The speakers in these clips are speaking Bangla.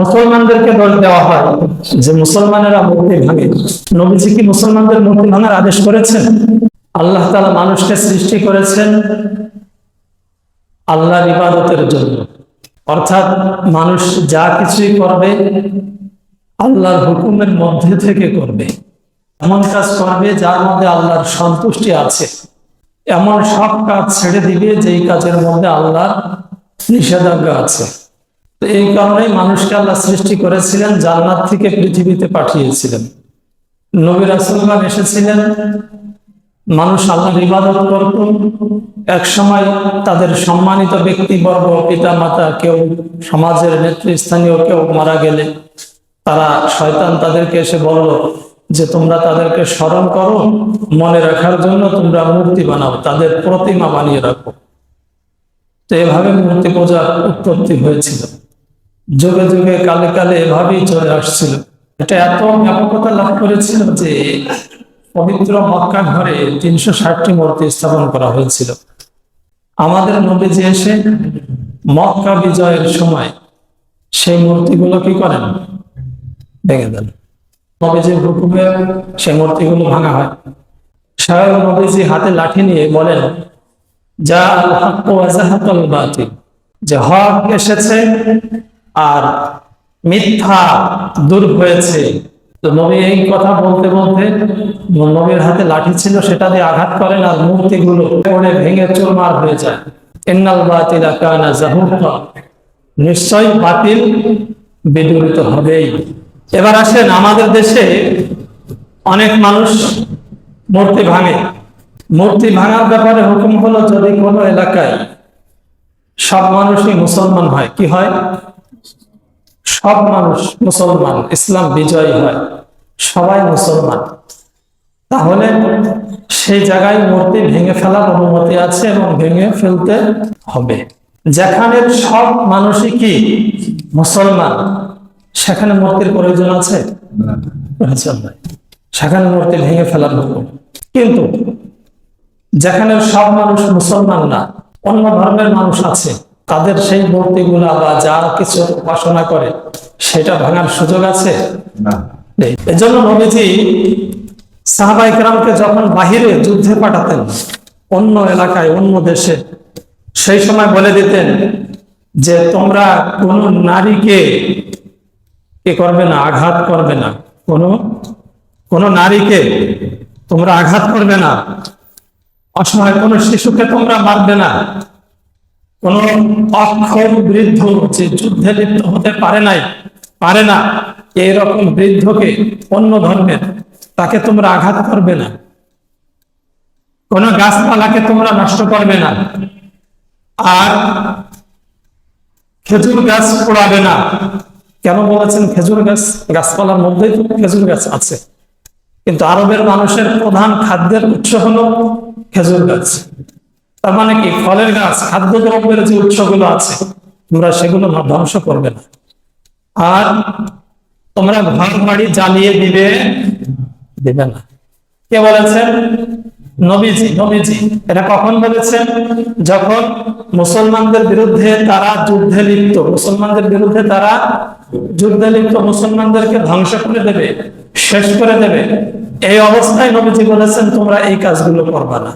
মুসলমানদেরকে দোষ দেওয়া হয় যে মুসলমানেরা মূর্তি ভাঙে। নবীজি কি মুসলমানদের মূর্তি ভাঙার আদেশ করেছেন? আল্লাহ তাআলা মানুষকে সৃষ্টি করেছেন আল্লাহর ইবাদতের জন্য, অর্থাৎ মানুষ যা কিছুই করবে আল্লাহর হুকুমের মধ্যে থেকে করবে। এমন কাজ করবে যার মধ্যে আল্লাহর সন্তুষ্টি আছে, এমন সব কাজ ছেড়ে দিবে যেই কাজের মধ্যে আল্লাহর নিষেধাজ্ঞা আছে। তো এই কারণেই মানুষকে আল্লাহ সৃষ্টি করেছিলেন, জান্নাত থেকে পৃথিবীতে পাঠিয়েছিলেন। নবী রাসূলগণ এসেছিলেন, মানুষ আল্লাহর ইবাদত করত। এক সময় তাদের সম্মানিত ব্যক্তিবর্গ, পিতা মাতা, কেউ সমাজের নেতৃস্থানীয় কেউ মারা গেলে তারা শয়তান তাদেরকে এসে বলল যে তোমরা তাদেরকে স্মরণ করো, মনে রাখার জন্য তোমরা মূর্তি বানাও, তাদের প্রতিমা বানিয়ে রাখো। তো এভাবে মূর্তি পূজার উৎপত্তি হয়েছিল, যুগে যুগে কালে কালে এভাবেই চলে আসছিল। এটা এত ব্যাপকতা লাভ করেছিল যে পবিত্র মক্কা ঘরে 360টি মূর্তি স্থাপন করা হয়েছিল। আমাদের নবীজি এসে মক্কা বিজয়ের সময় সেই মূর্তিগুলো কি করেন? ভেঙে দেন। নবীজির হুকুমে সেই মূর্তিগুলো ভাঙা হয়। স্বয়ং নবীজি হাতে লাঠি নিয়ে বলেন, যা আল হক ওয়া যাহাকাল বাতিল, যে হক এসেছে আর মিথ্যা দূর হয়েছে। তো নবী এই কথা বলতে বলতে নবীর হাতে লাঠি ছিল, সেটা দিয়ে আঘাত করেন আর মূর্তিগুলো পড়ে ভেঙে চুরমার হয়ে যায়। ইন্নাল বাতিলা কানা যাহুকা, নিশ্চয় বাতিল বিদূরিত হবেই। এবার আসেন, আমাদের দেশে অনেক মানুষ মূর্তি ভাঙে। মূর্তি ভাঙার ব্যাপারে হুকুম হলো, যদি কোনো এলাকায় সব মানুষই মুসলমান হয়, কি হয়? সব মানুষ মুসলমান, ইসলাম বিজয়ী হয়, সবাই মুসলমান, তাহলে সেই জায়গায় মূর্তি ভেঙে ফেলার অনুমতি আছে এবং ভেঙে ফেলতে হবে। যেখানে সব মানুষই কি মুসলমান, সেখানে মূর্তির প্রয়োজন আছে? প্রয়োজন নাই, সেখানে মূর্তি ভেঙে ফেলার হুকুম। কিন্তু যেখানে সব মানুষ মুসলমান না, অন্য ধর্মের মানুষ আছে, তাদের সেই মূর্তিগুলা বা যা কিছু উপাসনা করে সেটা ভাঙার সুযোগ আছে? নেই। এজন্য নবীজি সাহাবায়ে কেরামকে যখন বাহিরে যুদ্ধে পাঠাতেন, অন্য এলাকায়, অন্য দেশে, সেই সময় বলে দিতেন যে তোমরা কোনো নারীকে কি করবে না, আঘাত করবে না, কোনো নারীকে তোমরা আঘাত করবে না, অসহায় কোনো শিশুকে তোমরা মারবে না, কোন অক্ষম বৃদ্ধ যে যুদ্ধে লিপ্ত হতে পারে না এইরকম বৃদ্ধকে, অন্য ধর্মের, তাকে তোমরা আঘাত করবে না, কোন গাছপালাকে তোমরা নষ্ট করবে না, আর খেজুর গাছ পোড়াবে না। কেন বলেছেন খেজুর গাছ? গাছপালার মধ্যেই তো খেজুর গাছ আছে, কিন্তু আরবের মানুষের প্রধান খাদ্যের উৎস হলো খেজুর গাছ। তার মানে কি, ফলের গাছ, খাদ্যদ্রব্যের যে উৎসগুলো আছে তোমরা সেগুলো ধ্বংস করবে না। আর তোমরা ঘর বাড়ি জ্বালিয়ে দিবে না। কে বলেছেন? নবীজি। নবীজি এটা কখন বলেছেন? যখন মুসলমানদের বিরুদ্ধে তারা যুদ্ধে লিপ্ত, মুসলমানদেরকে ধ্বংস করে দেবে, শেষ করে দেবে, এই অবস্থায় নবীজি বলেছেন তোমরা এই কাজগুলো করবা না।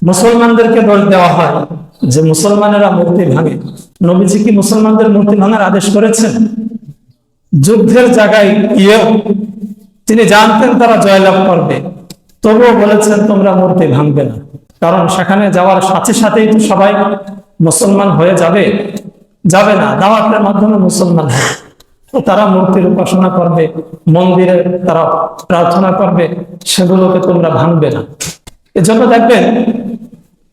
মুসলমানদেরকে দোষ দেওয়া হয় যে মুসলমানেরা মূর্তি ভাঙে। নবীজি কি মুসলমানদের মূর্তি ভাঙার আদেশ করেছেন? যুদ্ধের জায়গায় গিয়েও তিনি জানতেন তারা জয়লাভ করবে, তবুও বলেছেন তোমরা মূর্তি ভাঙবে না। কারণ সেখানে যাওয়ার সাথে সাথেই তো সবাই মুসলমান হয়ে যাবে না, দাওয়াতের মাধ্যমে মুসলমান হবে। তারা মূর্তির উপাসনা করবে, মন্দিরে তারা প্রার্থনা করবে, সেগুলোকে তোমরা ভাঙবে না। এজন্য দেখবেন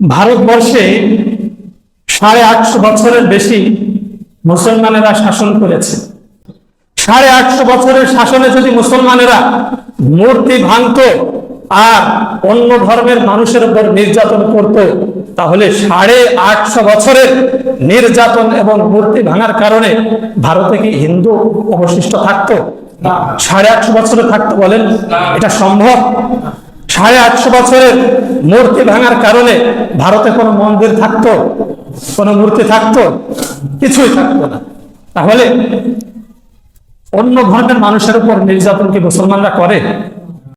ভারতবর্ষে 850 বছরের বেশি মুসলমানেরা শাসন করেছে। 850 বছরের শাসনে যদি মুসলমানেরা মূর্তি ভাঙতো আর অন্য ধর্মের মানুষের উপর নির্যাতন করত, তাহলে 850 বছরের নির্যাতন এবং মূর্তি ভাঙার কারণে ভারতে কি হিন্দু অবশিষ্ট থাকতো? 850 বছরে থাকতো? বলেন, এটা সম্ভব? 850 বছরের মূর্তি ভাঙার কারণে ভারতে কোনো মন্দির থাকতো, কোনো মূর্তি থাকতো? কিছুই থাকতো না। তাহলে অন্য ধর্মের মানুষের উপর নির্যাতন কি মুসলমানরা করে?